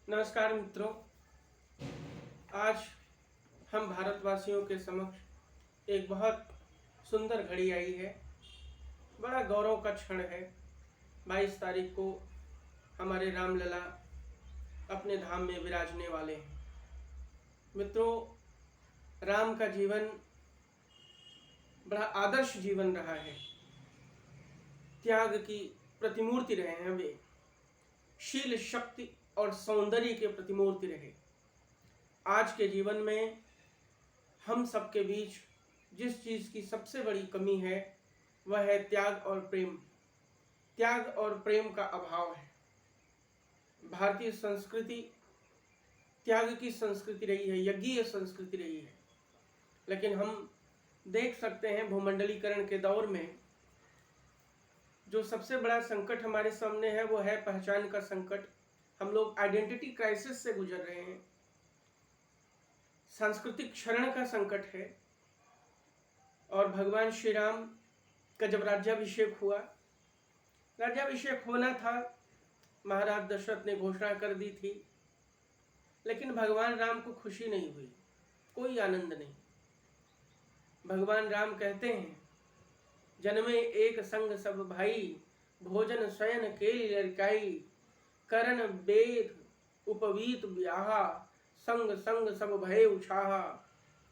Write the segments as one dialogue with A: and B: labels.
A: नमस्कार मित्रों। आज हम भारतवासियों के समक्ष एक बहुत सुंदर घड़ी आई है। बड़ा गौरव का क्षण है। 22 तारीख को हमारे रामलला अपने धाम में विराजने वाले हैं। मित्रों, राम का जीवन बड़ा आदर्श जीवन रहा है। त्याग की प्रतिमूर्ति रहे हैं वे। शील, शक्ति और सौंदर्य के प्रतिमूर्ति रहे। आज के जीवन में हम सबके बीच जिस चीज़ की सबसे बड़ी कमी है वह है त्याग और प्रेम। त्याग और प्रेम का अभाव है। भारतीय संस्कृति त्याग की संस्कृति रही है, यज्ञीय संस्कृति रही है। लेकिन हम देख सकते हैं भूमंडलीकरण के दौर में जो सबसे बड़ा संकट हमारे सामने है वो है पहचान का संकट। हम लोग आइडेंटिटी क्राइसिस से गुजर रहे हैं। सांस्कृतिक क्षरण का संकट है। और भगवान श्री राम का जब राज्याभिषेक हुआ, राज्याभिषेक होना था, महाराज दशरथ ने घोषणा कर दी थी, लेकिन भगवान राम को खुशी नहीं हुई, कोई आनंद नहीं। भगवान राम कहते हैं, जन्मे एक संग सब भाई, भोजन शयन केली लड़काई, करण वेद उपवीत ब्याहा, संग संग सब भय उछाहा,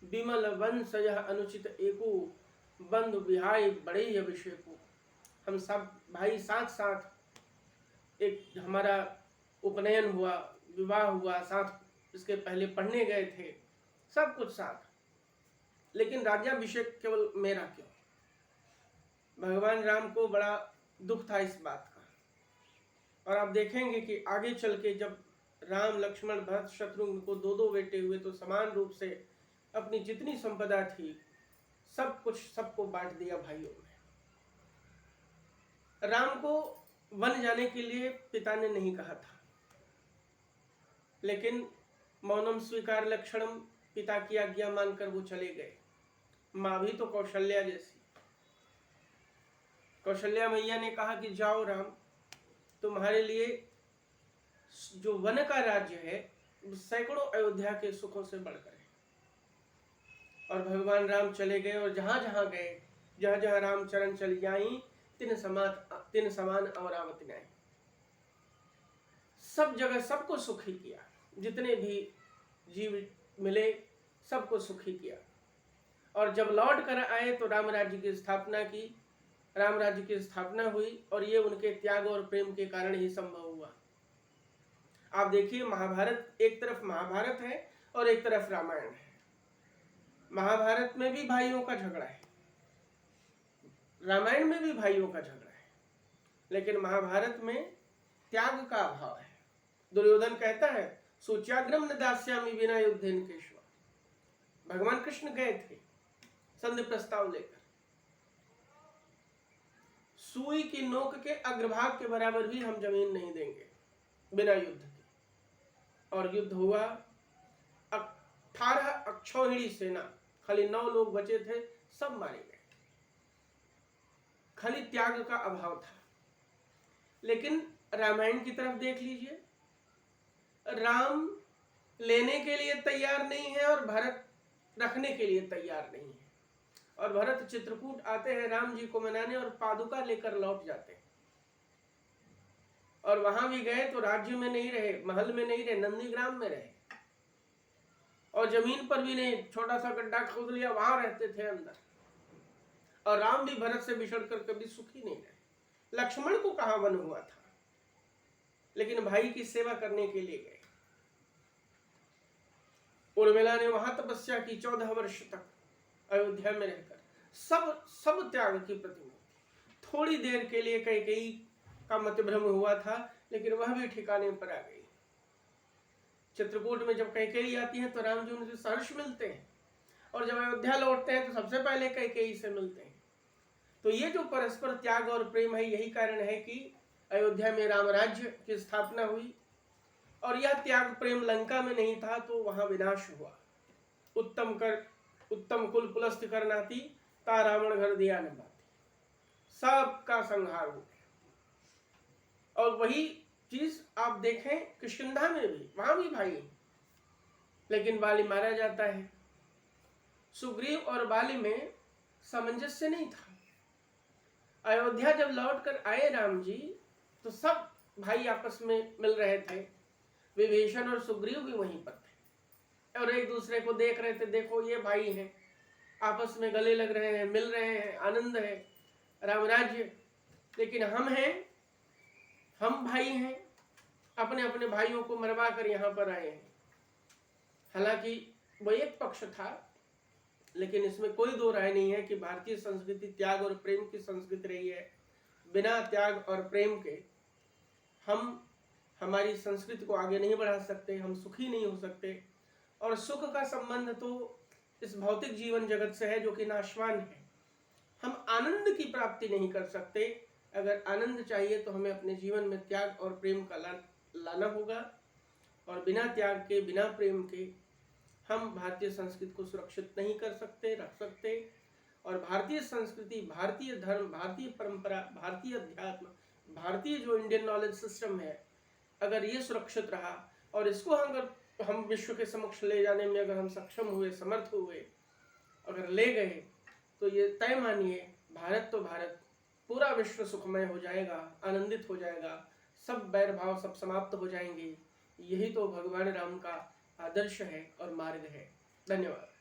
A: विमल वंश यह अनुचित एकु, बंधु बिहाय बड़े अभिषेकु। हम सब भाई साथ साथ एक हमारा उपनयन हुआ, विवाह हुआ, साथ इसके पहले पढ़ने गए थे, सब कुछ साथ, लेकिन राज्याभिषेक केवल मेरा क्यों? भगवान राम को बड़ा दुख था इस बात का। और आप देखेंगे कि आगे चल के जब राम, लक्ष्मण, भरत, शत्रुघ्न को दो दो बेटे हुए तो समान रूप से अपनी जितनी संपदा थी सब कुछ सबको बांट दिया भाइयों में। राम को वन जाने के लिए पिता ने नहीं कहा था, लेकिन मौनम स्वीकार लक्षणम, पिता की आज्ञा मानकर वो चले गए। माँ भी तो कौशल्या जैसी। कौशल्या मैया ने कहा कि जाओ राम, तुम्हारे लिए जो वन का राज्य है सैकड़ों अयोध्या के सुखों से बढ़कर है। और भगवान राम चले गए और जहां जहां गए, जहां जहां राम चरण चल जाई, तिन समान अमरावती नाई। सब जगह सबको सुखी किया, जितने भी जीव मिले सबको सुखी किया। और जब लौट कर आए तो राम राज्य की स्थापना की, राम राज्य की स्थापना हुई, और ये उनके त्याग और प्रेम के कारण ही संभव हुआ। आप देखिए, महाभारत, एक तरफ महाभारत है और एक तरफ रामायण है। महाभारत में भी भाइयों का झगड़ा है, रामायण में भी भाइयों का झगड़ा है, लेकिन महाभारत में त्याग का अभाव है। दुर्योधन कहता है, सूच्याग्रम न दास्यामि विना युद्धेन केशव। भगवान कृष्ण गए थे संधि प्रस्ताव लेकर, सुई की नोक के अग्रभाग के बराबर भी हम जमीन नहीं देंगे बिना युद्ध के। और युद्ध हुआ। 18 अक्षौहिणी सेना, खाली 9 लोग बचे थे, सब मारे गए। खाली त्याग का अभाव था। लेकिन रामायण की तरफ देख लीजिए, राम लेने के लिए तैयार नहीं है और भरत रखने के लिए तैयार नहीं है। और भरत चित्रकूट आते हैं राम जी को मनाने और पादुका लेकर लौट जाते हैं। और वहां भी गए तो राज्य में नहीं रहे, महल में नहीं रहे, नंदीग्राम में रहे। और जमीन पर भी नहीं, छोटा सा गड्ढा खोद लिया, वहां रहते थे अंदर। और राम भी भरत से बिछड़ कर कभी सुखी नहीं रहे। लक्ष्मण को कहां वन हुआ था, लेकिन भाई की सेवा करने के लिए गए। उर्मिला ने वहां तपस्या की 14 वर्ष तक अयोध्या में रहकर, सब त्याग की प्रतिमूर्ति। थोड़ी देर के लिए कैकेयी का मतभ्रम हुआ था, लेकिन वह भी ठिकाने पर आ गई। चित्रकूट में जब कैकेयी आती है तो राम जी उनसे सहर्ष मिलते हैं, और जब अयोध्या लौटते हैं तो सबसे पहले कैकेयी से मिलते हैं। तो ये जो परस्पर त्याग और प्रेम है, यही कारण है कि अयोध्या में राम राज्य की स्थापना हुई। और यह त्याग प्रेम लंका में नहीं था तो वहां विनाश हुआ। उत्तम कुल पुलस्त कर नाती, ता रावण घर दिया न बाती। सबका संहार हो गया। और वही चीज आप देखें किष्किंधा में भी, वहां भी भाई, लेकिन बाली मारा जाता है। सुग्रीव और बाली में सामंजस्य नहीं था। अयोध्या जब लौट कर आए राम जी तो सब भाई आपस में मिल रहे थे। विभीषण और सुग्रीव भी वहीं पर थे और एक दूसरे को देख रहे थे, देखो ये भाई हैं, आपस में गले लग रहे हैं, मिल रहे हैं, आनंद है, राम राज्य। लेकिन हम हैं, हम भाई हैं, अपने अपने भाइयों को मरवा कर यहाँ पर आए हैं। हालांकि वो एक पक्ष था, लेकिन इसमें कोई दो राय नहीं है कि भारतीय संस्कृति त्याग और प्रेम की संस्कृति रही है। बिना त्याग और प्रेम के हम हमारी संस्कृति को आगे नहीं बढ़ा सकते, हम सुखी नहीं हो सकते। और सुख का संबंध तो इस भौतिक जीवन जगत से है जो कि नाशवान है। हम आनंद की प्राप्ति नहीं कर सकते। अगर आनंद चाहिए तो हमें अपने जीवन में त्याग और प्रेम का लाना होगा, और बिना त्याग के, बिना प्रेम के हम भारतीय संस्कृति को सुरक्षित नहीं कर सकते, रख सकते। और भारतीय संस्कृति, भारतीय धर्म, भारतीय परंपरा, भारतीय अध्यात्म, भारतीय जो इंडियन नॉलेज सिस्टम है, अगर ये सुरक्षित रहा और इसको अगर हम विश्व के समक्ष ले जाने में अगर हम सक्षम हुए, समर्थ हुए, अगर ले गए, तो ये तय मानिए भारत तो भारत, पूरा विश्व सुखमय हो जाएगा, आनंदित हो जाएगा, सब बैर भाव सब समाप्त हो जाएंगे। यही तो भगवान राम का आदर्श है और मार्ग है। धन्यवाद।